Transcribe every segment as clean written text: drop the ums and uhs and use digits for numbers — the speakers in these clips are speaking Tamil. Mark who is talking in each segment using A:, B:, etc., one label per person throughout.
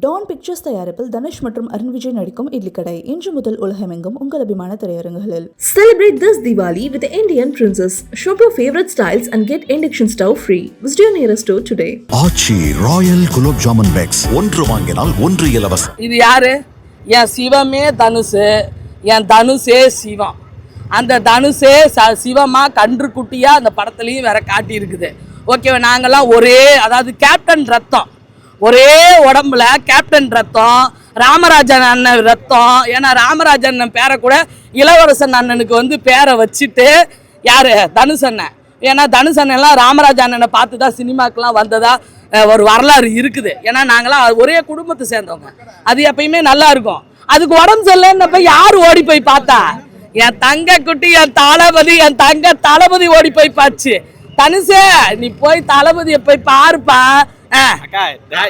A: டான் பிக்சர்ஸ் தயாரிப்பில் தனுஷ் மற்றும் அருண் விஜய் நடிக்கும் இட்லி கடை இன்று முதல் உலகமெங்கும் உங்கள் அபிமான திரையரங்குகளில். Celebrate this Diwali with the Indian Princess. Shop your favorite styles and get induction stove free. Visit your nearest store today.
B: Aachi royal gulab jamun packs ஒன்று வாங்கினால் ஒன்று இலவசம்.
C: இது யாரு? என் சிவமே தனுஷ், என் தனுஷே சிவம். அந்த தனுஷே சிவமா கன்று குட்டியா அந்த படத்துலையும் வேற காட்டி இருக்குது. ஓகேவா? நாங்கெல்லாம் ஒரே, அதாவது கேப்டன் ரத்தம், ஒரே உடம்புல கேப்டன் ரத்தம், ராமராஜன் அண்ணன் ரத்தம். ஏன்னா ராமராஜன் அண்ணன் பேரை கூட இளவரசன் அண்ணனுக்கு பேரை வச்சுட்டு யாரு தனுஷ் அண்ணன். ஏன்னா தனுஷ் அண்ணன்லாம் ராமராஜ அண்ணனை பார்த்து தான் சினிமாக்கெலாம் வந்ததா ஒரு வரலாறு இருக்குது. ஏன்னா நாங்களாம் ஒரே குடும்பத்தை சேர்ந்தவங்க. அது எப்பயுமே நல்லா இருக்கும். அதுக்கு உடம்பு சரியில்லைன்னப்ப யார் ஓடி போய் பார்த்தா? என் தங்க குட்டி, என் தளபதி ஓடி போய் பார்த்து, தனுஷே நீ போய் தளபதியை போய் பாருப்பா.
D: அக்கா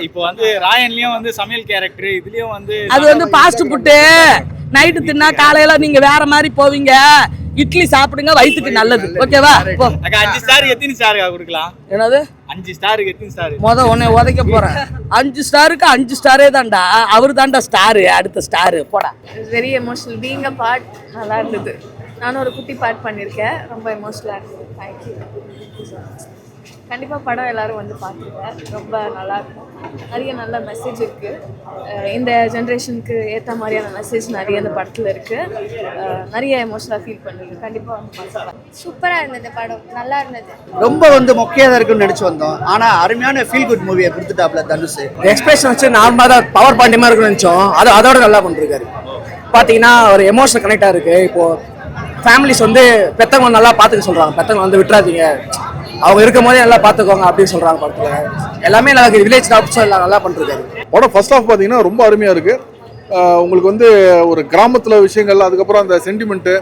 D: இப்போ ராயன்லயும் சமையல் கேரக்டர், இதுலயும்
C: அது ஃபாஸ்ட் ஃபுட்டு. நைட்டு தின்னா காலையில நீங்க வேற மாதிரி போவீங்க. இட்லி சாப்பிடுங்க, வயிற்றுக்கு நல்லது. ஓகேவா?
D: அக்கா 5 ஸ்டார் எத்தனை ஸ்டார் கொடுக்கலாம்?
C: என்னது
D: 5 ஸ்டாருக்கு எத்தனை ஸ்டார்?
C: உன்னை உதைக்க போறேன். 5 ஸ்டாருக்கு 5 ஸ்டாரே தான்டா. அவரு தான்டா ஸ்டாரு, அடுத்த ஸ்டாரு போடா.
E: Very emotional. Being a part நல்லா இருந்தது. நானும் ஒரு குட்டி பார்ட் பண்ணியிருக்கேன். ரொம்ப எமோஷனலாக இருந்தது. தேங்க்யூ. கண்டிப்பாக படம் எல்லோரும் பார்த்துங்க. ரொம்ப நல்லாயிருக்கும். நிறைய நல்ல மெசேஜ் இருக்குது. இந்த ஜென்ரேஷனுக்கு ஏற்ற மாதிரியான மெசேஜ் நிறைய இந்த படத்தில் இருக்குது. நிறைய எமோஷனலாக ஃபீல் பண்ணுறது. கண்டிப்பாக பார்த்துக்கலாம்.
F: சூப்பராக இருந்தது படம், நல்லா இருந்தது.
G: ரொம்ப மொக்கையாக இருக்குன்னு நினச்சி வந்தோம். ஆனால் அருமையான ஃபீல் குட் மூவியை கொடுத்துட்டாப்ல தனுஷ்.
H: எக்ஸ்பிரஷன் வச்சு நார்மலாக தான் பவர் பாயிண்ட் மாதிரி இருக்குன்னு நினச்சோம். அதோட நல்லா பண்ணிருக்காரு. பார்த்தீங்கன்னா ஒரு எமோஷனல் கனெக்டாக இருக்குது. இப்போது ஃபேமிலிஸ் பெற்றவங்க நல்லா பார்த்துக்க சொல்கிறாங்க. பெற்றவங்க விட்டுறாதீங்க, அவங்க இருக்கும் போதே நல்லா பார்த்துக்கோங்க அப்படின்னு சொல்கிறாங்க. படத்தில் எல்லாமே நல்லா வில்லேஜ் டாப்ஸும் எல்லாம் நல்லா பண்ணிருக்காரு.
I: படம் ஃபர்ஸ்ட் ஹாஃப் பார்த்தீங்கன்னா ரொம்ப அருமையாக இருக்குது. உங்களுக்கு ஒரு கிராமத்தில் விஷயங்கள், அதுக்கப்புறம் அந்த சென்டிமெண்ட்டு,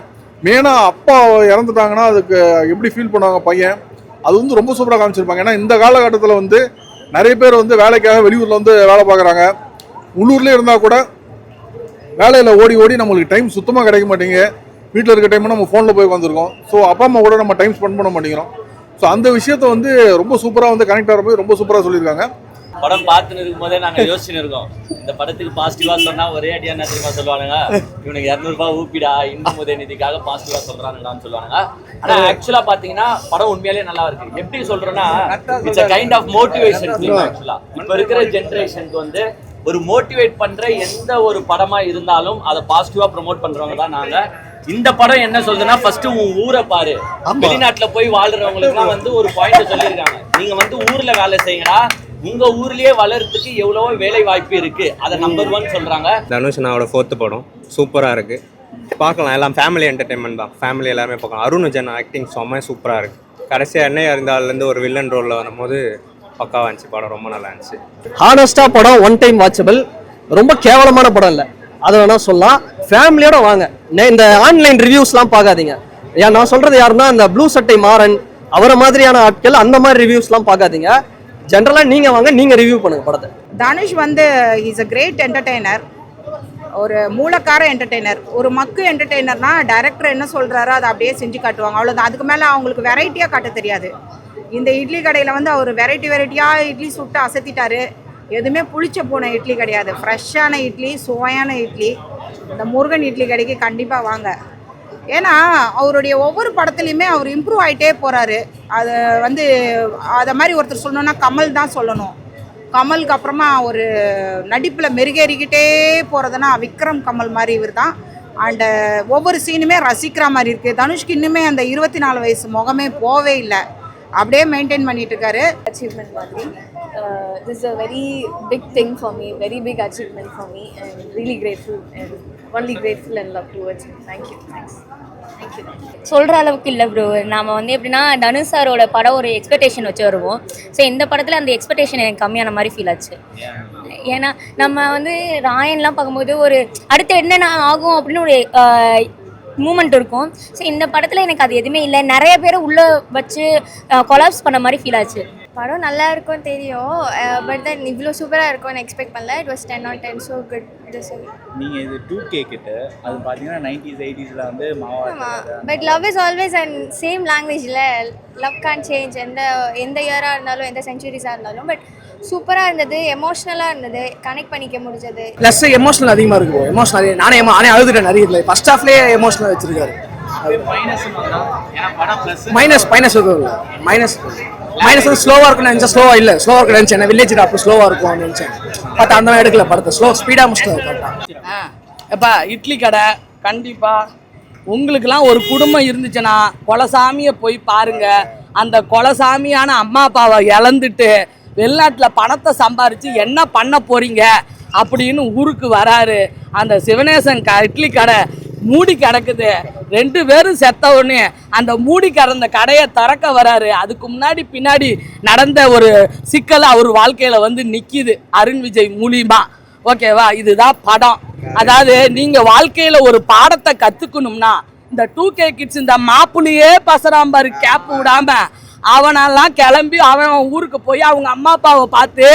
I: மெயினாக அப்பா இறந்துட்டாங்கன்னா அதுக்கு எப்படி ஃபீல் பண்ணுவாங்க பையன், அது ரொம்ப சூப்பராக காமிச்சிருப்பாங்க. ஏன்னா இந்த காலகட்டத்தில் நிறைய பேர் வேலைக்காக வெளியூரில் வேலை பார்க்குறாங்க. உள்ளூர்லேயே இருந்தால் கூட வேலையில் ஓடி நம்மளுக்கு டைம் சுத்தமாக கிடைக்க மாட்டேங்குது. வீட்டில் இருக்க டைம் நம்ம ஃபோனில் போய் வந்துருக்கோம். ஸோ அப்பா அம்மா கூட நம்ம டைம் ஸ்பெண்ட் பண்ண மாட்டேங்கிறோம். ஸோ அந்த விஷயத்தை ரொம்ப சூப்பராக கனெக்ட் ஆகிற போய் ரொம்ப சூப்பராக சொல்லியிருக்காங்க.
J: படம் பார்த்துன்னு இருக்கும் போதே நாங்கள் யோசிச்சுன்னு இருக்கோம், இந்த படத்துக்கு பாசிட்டிவாக சொன்னால் ஒரே அடியாக என்ன தெரியுமா சொல்லுவானுங்க, இவனுக்கு 200 ரூபாய் ஊப்பிடா இன்னும் உதயநிதிக்காக பாசிட்டிவாக சொல்கிறானுங்களான்னு சொல்லுவாங்க. ஆனால் ஆக்சுவலாக பார்த்தீங்கன்னா படம் உண்மையிலேயே நல்லா இருக்கு. எப்படி சொல்கிறேன்னா, it's a kind of motivation film. ஆக்சுவலாக இப்போ இருக்கிற ஜென்ரேஷனுக்கு ஒரு மோட்டிவேட் பண்ணுற எந்த ஒரு படமாக இருந்தாலும் அதை பாசிட்டிவாக ப்ரொமோட் பண்ணுறவங்க தான் நாங்கள். இந்த படம் என்ன சொல்றதுன்னா, ஃபர்ஸ்ட் உன் ஊரை பாரு. வெளிநாட்டுல போய் வாழ்றவங்களுக்கு ஒரு பாயிண்ட் சொல்லியிருக்காங்க, நீங்க ஊர்ல வேலை செய்யுங்கடா, உங்க ஊர்லயே வளர்றதுக்கு எவ்வளவோ வேலை வாய்ப்பு இருக்கு, அதை நம்பர் 1 சொல்றாங்க.
K: தனுஷ் அண்ணாவோட 4th படம் சூப்பரா இருக்கு, பார்க்கலாம். எல்லாம் ஃபேமிலி என்டர்டைன்மெண்ட் தான், ஃபேமிலி எல்லாருமே பார்க்கலாம். அருண் விஜய் ஆக்டிங் செம்ம சூப்பரா இருக்கு. கடைசியாக எண்ணெய் இருந்தாலேருந்து ஒரு வில்லன் ரோலில் வரும்போது பக்காவாக இருந்துச்சு. படம் ரொம்ப நல்லா இருந்துச்சு.
H: ஹானஸ்டாக படம் 1 டைம் வாட்சபிள். ரொம்ப கேவலமான படம் இல்லை, அதை வேணா சொல்லலாம். ஃபேமிலியோட வாங்க. இந்த ஆன்லைன் ரிவ்யூஸ்லாம் பார்க்காதீங்க. நான் சொல்றது யாருன்னா, இந்த ப்ளூ சட்டை மாறன் அவரை மாதிரியான ஆட்கள் அந்த மாதிரி ரிவ்யூஸ்லாம் பார்க்காதீங்க. ஜென்ரலாக நீங்கள் வாங்க, நீங்கள் ரிவ்யூ பண்ணுங்க படத்தை.
L: Dhanush is a great entertainer, ஒரு மூலக்கார என்டர்டெய்னர், ஒரு மக்கு என்டர்டெய்னர்னா டைரக்டர் என்ன சொல்கிறாரோ அதை அப்படியே செஞ்சு காட்டுவாங்க, அவ்வளோதான். அதுக்கு மேலே அவங்களுக்கு வெரைட்டியாக காட்ட தெரியாது. இந்த இட்லி கடையில் அவர் வெரைட்டியாக இட்லி சுட்டு அசத்திட்டாரு. எதுவுமே புளிச்ச போன இட்லி கிடையாது, ஃப்ரெஷ்ஷான இட்லி, சுவையான இட்லி. இந்த முருகன் இட்லி கடைக்கு கண்டிப்பாக வாங்க. ஏன்னா அவருடைய ஒவ்வொரு படத்துலையுமே அவர் இம்ப்ரூவ் ஆகிட்டே போகிறாரு. அது அதை மாதிரி ஒருத்தர் சொல்லணுன்னா கமல் தான் சொல்லணும். கமலுக்கு அப்புறமா ஒரு நடிப்பில் மெருகேறிக்கிட்டே போகிறதுனா விக்ரம் கமல் மாதிரி இவர் தான். அண்டு ஒவ்வொரு சீனுமே ரசிக்கிற மாதிரி இருக்குது. தனுஷ்க்கு இன்னுமே அந்த 24 வயசு முகமே போவே இல்லை, அப்படியே மெயின்டைன் பண்ணிட்டு இருக்காரு.
E: அச்சீவ்மெண்ட் மாதிரி. This is a very big thing for me, very big achievement for me, and really grateful and only grateful and love towards him. Thank you. Thanks. Thank you.
F: சொல்கிற அளவுக்கு இல்லை ப்ரோ. நாம் எப்படின்னா, தனுஷ் சாரோட படம் ஒரு எக்ஸ்பெக்டேஷன் வச்சு வருவோம். ஸோ இந்த படத்தில் அந்த எக்ஸ்பெக்டேஷன் எனக்கு கம்மியான மாதிரி ஃபீல் ஆச்சு. ஏன்னா நம்ம ராயன்லாம் பார்க்கும்போது ஒரு அடுத்து என்னென்ன ஆகும் அப்படின்னு ஒரு மூமெண்ட் இருக்கும். ஸோ இந்த படத்தில் எனக்கு அது எதுவுமே இல்லை. நிறைய பேரை உள்ளே வச்சு கொலாப்ஸ் பண்ண மாதிரி ஃபீல் ஆச்சு. படம் நல்லா இருக்கும்னு தெரியும், பட் தென் இவ்வளோ சூப்பராக இருக்கும்னு எக்ஸ்பெக்ட் பண்ணல. It was 10 on 10, so good.
D: நீங்கள் இது 2K கிட்ட அது பார்த்தீங்கன்னா 90s 80sல Mala.
F: But love is always and same லாங்குவேஜில் லவ் கேன் சேஞ்ச். எந்த இயராக இருந்தாலும், எந்த சென்ச்சுரிஸாக இருந்தாலும். பட்
E: சூப்பராக இருந்தது, எமோஷ்னலாக இருந்தது, கனெக்ட் பண்ணிக்க முடிஞ்சது.
H: ப்ளஸ் எமோஷனல் அதிகமாக இருக்கும். எமோஷனல் நானே அழுதுட்டேன் நிறைய இல்லை. ஃபர்ஸ்ட் ஹாஃப்லேயே எமோஷனல் வச்சிருக்காரு. மைனஸ் எதுவும் இல்லை. மைனஸ் வந்து ஸ்லோவாக இருக்குன்னு நினச்சா ஸ்லோவாக இல்லை. ஸ்லோவாக இருக்குன்னு நினச்சேன். நான் வில்லேஜ் அப்போ ஸ்லோவாக இருக்கும் நினச்சேன். பட் அந்த மாதிரி எடுக்கல படத்தை. ஸ்பீடாக முடிச்சிட்டாரு கரெக்டாக.
C: எப்பா இட்லி கடை கண்டிப்பாக உங்களுக்கெல்லாம் ஒரு குடும்பம் இருந்துச்சுன்னா கொலசாமியை போய் பாருங்க. அந்த கொலசாமியான அம்மா அப்பாவை இழந்துட்டு வெளிநாட்டில் பணத்தை சம்பாரித்து என்ன பண்ண போறீங்க அப்படின்னு ஊருக்கு வராரு. அந்த சிவனேசன் இட்லி கடை மூடி கிடக்குது. 2 பேரும் செத்த உடனே அந்த மூடி கிடந்த கடையை திறக்க வராரு. அதுக்கு முன்னாடி பின்னாடி நடந்த ஒரு சிக்கல் அவர் வாழ்க்கையில் வந்து நிற்கிது அருண் விஜய் மூலியமா. ஓகேவா, இதுதான் படம். அதாவது நீங்கள் வாழ்க்கையில் ஒரு பாடத்தை கற்றுக்கணும்னா இந்த 2K கிட்ஸ் இந்த மாப்புலையே பசராம்பாரு கேப் விடாம அவனெல்லாம் கிளம்பி அவன் ஊருக்கு போய் அவங்க அம்மா அப்பாவை பார்த்து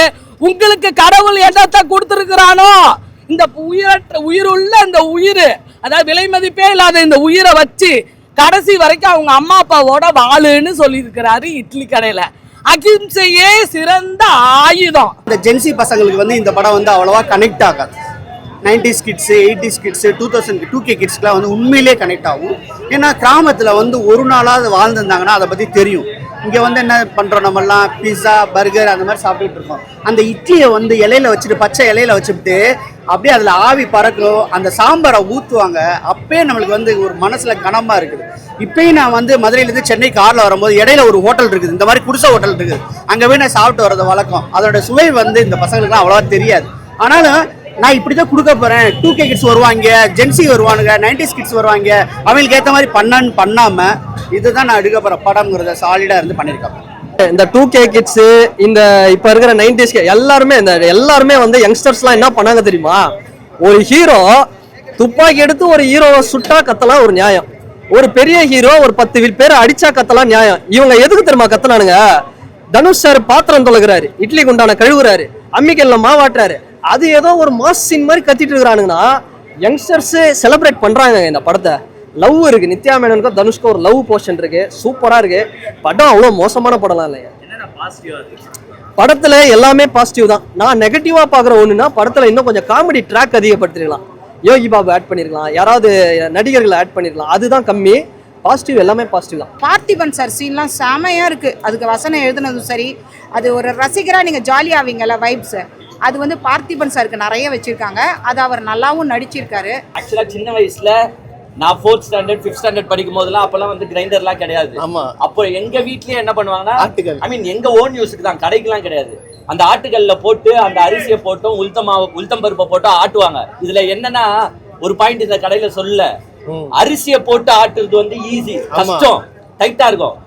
C: உங்களுக்கு கடவுள் என்னத்தை கொடுத்துருக்குறானோ இந்த உயிருள்ள இந்த உயிர், அதாவது விலை மதிப்பே இல்லாத இந்த உயிரை வச்சு கடைசி வரைக்கும் அவங்க அம்மா அப்பாவோட வாழுன்னு சொல்லியிருக்கிறாரு இட்லி கடையில். அகிம்சையே சிறந்த ஆயுதம்.
G: இந்த ஜென்சி பசங்களுக்கு வந்து இந்த படம் வந்து அவ்வளோவா கனெக்ட் ஆகாது. 90s kids, 80s kids, 2K கிட்ஸ்க்குலாம் வந்து உண்மையிலே கனெக்ட் ஆகும். ஏன்னா கிராமத்தில் வந்து ஒரு நாளாவது வாழ்ந்துருந்தாங்கன்னா அதை பற்றி தெரியும். இங்கே வந்து என்ன பண்ணுறோம், நம்மலாம் பீஸா பர்கர் அந்த மாதிரி சாப்பிட்டுட்டு இருக்கோம். அந்த இட்லியை வந்து இலையில வச்சுட்டு பச்சை இலையில வச்சுட்டு அப்படியே அதில் ஆவி பறக்கும். அந்த சாம்பாரை ஊற்றுவாங்க. அப்பயே நம்மளுக்கு வந்து ஒரு மனசில் கனமாக இருக்குது. இப்பயும் நான் வந்து மதுரையிலேருந்து சென்னை காரில் வரும்போது இடையில ஒரு ஹோட்டல் இருக்குது, இந்த மாதிரி குடிசை ஹோட்டல் இருக்குது. அங்கே போய் நான் சாப்பிட்டு வரது வழக்கம். அதோட சுவை வந்து இந்த பசங்களுக்குலாம் அவ்வளோவா தெரியாது. ஆனாலும் நான் இப்படி தான் கொடுக்க போகிறேன். 2K கிட்ஸ் வருவாங்க, ஜென்சி வருவானுங்க, 90s கிட்ஸ் வருவாங்க, அவங்களுக்கு ஏற்ற மாதிரி பண்ணாமல் இதுதான் நான் எடுக்க போகிற படம்ங்கிறத சாலிடாக இருந்து பண்ணியிருக்கேன்.
H: இந்த 2K கிட்ஸு, இந்த இப்போ இருக்கிற 90s எல்லாருமே வந்து யங்ஸ்டர்ஸ்லாம் என்ன பண்ணாங்க தெரியுமா? ஒரு ஹீரோ துப்பாக்கி எடுத்து ஒரு ஹீரோவை சுட்டா கத்தலாம் ஒரு நியாயம். ஒரு பெரிய ஹீரோ ஒரு 10 பேரை அடிச்சா கத்தலாம் நியாயம். இவங்க எதுக்கு தெரியுமா கத்தனானுங்க? தனுஷ் சார் பாத்திரம் தொலைகிறாரு, இட்லி குண்டான கழுவுறாரு, அம்மிக்கல்ல மாவாட்டுறாரு, அது ஏதோ ஒரு மாஸ் சீன் மாதிரி கத்திட்டு இருக்கிறானுங்கன்னா யங்ஸ்டர்ஸ் செலிப்ரேட் பண்றாங்க இந்த படத்தை. லவ் இருக்கு, நித்யா மேனனுக்கும் தனுஷ்க்கும் ஒரு லவ் போர்ஷன் இருக்கு, சூப்பரா இருக்கு. படம் அவ்வளோ மோசமான படம்லாம் இல்லையா. படத்துல எல்லாமே பாசிட்டிவ் தான். நான் நெகட்டிவா பாக்குற ஒண்ணுன்னா படத்துல இன்னும் கொஞ்சம் comedy track அதிகப்படுத்திருக்கலாம். Yogi Babu add பண்ணிருக்கலாம், யாராவது நடிகர்களை ஆட் பண்ணிருக்கலாம். அதுதான் கம்மி. பாசிட்டிவ் எல்லாமே பாசிட்டிவ் தான்.
L: பார்த்திபன் சார் சீன்லாம் செமையாக இருக்குது. அதுக்கு வசனம் எழுதுனதும் சரி, அது ஒரு ரசிகராக நீங்கள் ஜாலியாவீங்கல்ல வைப்ஸ், அது வந்து பார்த்திபன் சாருக்கு நிறைய வச்சுருக்காங்க. அது அவர் நல்லாவும் நடிச்சிருக்காரு.
J: ஆக்சுவலாக சின்ன வயசில் நான் 4th ஸ்டாண்டர்ட் 5th ஸ்டாண்டர்ட் படிக்கும் போதெல்லாம் அப்போல்லாம் வந்து கிரைண்டர்லாம் கிடையாது. அப்போ எங்கள் வீட்லேயே என்ன பண்ணுவாங்கன்னா, ஐ மீன் எங்கள் ஓன் யூஸுக்கு தான், கடைக்கெலாம் கிடையாது. அந்த ஆட்டுக்கல்ல போட்டு அந்த அரிசியை போட்டும் உளுத்தம் பருப்பை போட்டும் ஆட்டுவாங்க. இதில் என்னன்னா ஒரு பாயிண்ட் இந்த கடையில் சொல்ல, அரிசியை போட்டு ஆட்டுறது வந்து ஈஸி, கஷ்டம், டைட்டா இருக்கும்.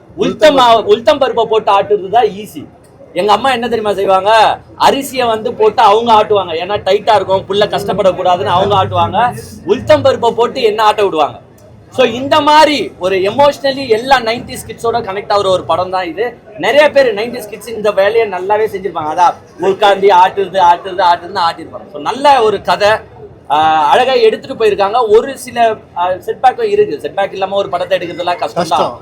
J: உளுத்தம் பருப்பை போட்டு ஆட்டுறது தான் ஈஸி. எங்க அம்மா என்ன தெரியுமா செய்வாங்க, அரிசியை வந்து போட்டு அவங்க ஆட்டுவாங்க, ஏன்னா டைட்டா இருக்கும், புள்ள கஷ்டப்படக்கூடாதுன்னு அவங்க ஆட்டுவாங்க. உளுத்தம் பருப்பை போட்டு என்ன ஆட்ட விடுவாங்க. ஸோ இந்த மாதிரி ஒரு எமோஷ்னலி எல்லா 90s கிட்ஸோட கனெக்ட் ஆகிற ஒரு படம் தான் இது. நிறைய பேர் 90s கிட்ஸ் இந்த வேலையை நல்லாவே செஞ்சிருப்பாங்க. அதான் உட்காந்து ஆட்டுறதுன்னு ஆட்டிருப்பாங்க. ஸோ நல்ல ஒரு கதை, அழகா எடுத்துட்டு போயிருக்காங்க. ஒரு சில செட்பேக்கும் இருக்கு. செட்பேக் இல்லாம ஒரு படத்தை எடுக்கிறதுலாம் கஷ்டம் தான்.